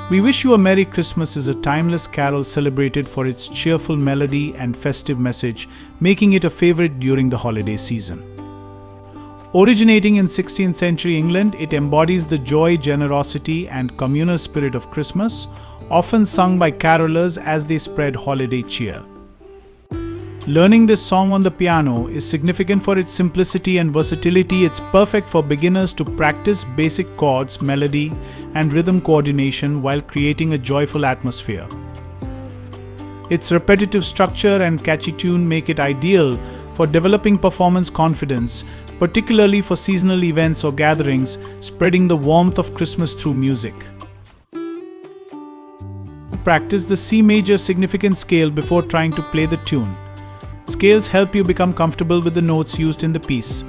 We Wish You a Merry Christmas is a timeless carol celebrated for its cheerful melody and festive message, making it a favorite during the holiday season. Originating in 16th century England, it embodies the joy, generosity, and communal spirit of Christmas, often sung by carolers as they spread holiday cheer. Learning this song on the piano is significant for its simplicity and versatility. It's perfect for beginners to practice basic chords, melody, and rhythm coordination while creating a joyful atmosphere. Its repetitive structure and catchy tune make it ideal for developing performance confidence, particularly for seasonal events or gatherings, spreading the warmth of Christmas through music. Practice the C major significant scale before trying to play the tune. Scales help you become comfortable with the notes used in the piece.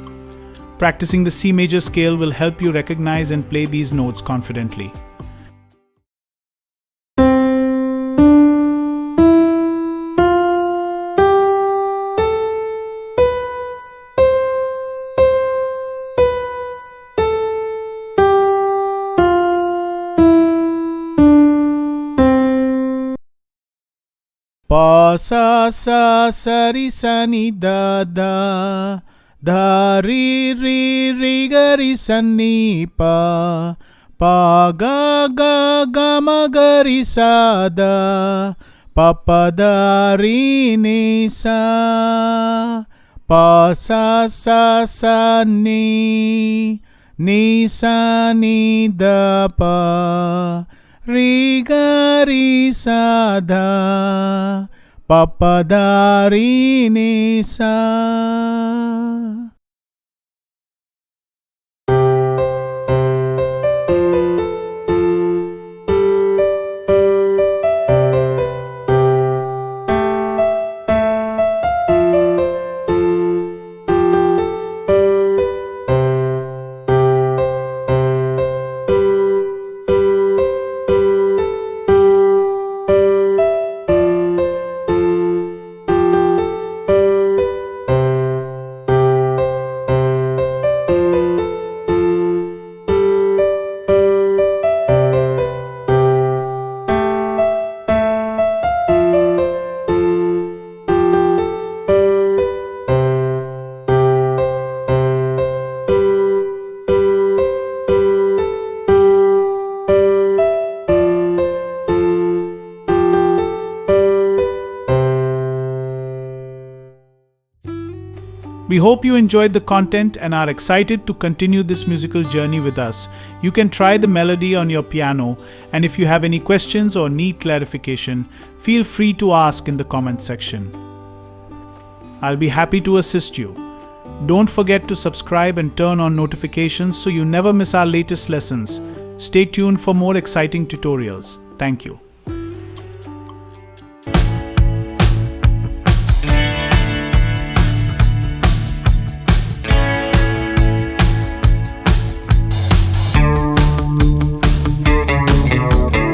Practicing the C major scale will help you recognize and play these notes confidently. Pa sa sa sa ri sa ni da da da ri ri ri ga ri sa ni pa pa ga ga ga ma ga ri sa da pa pa da ri ni sa pa sa sa sa ni sa ni da pa ri ga ri sa da pa pa da ri ni sa. We hope you enjoyed the content and are excited to continue this musical journey with us. You can try the melody on your piano, and if you have any questions or need clarification, feel free to ask in the comment section. I'll be happy to assist you. Don't forget to subscribe and turn on notifications so you never miss our latest lessons. Stay tuned for more exciting tutorials. Thank you.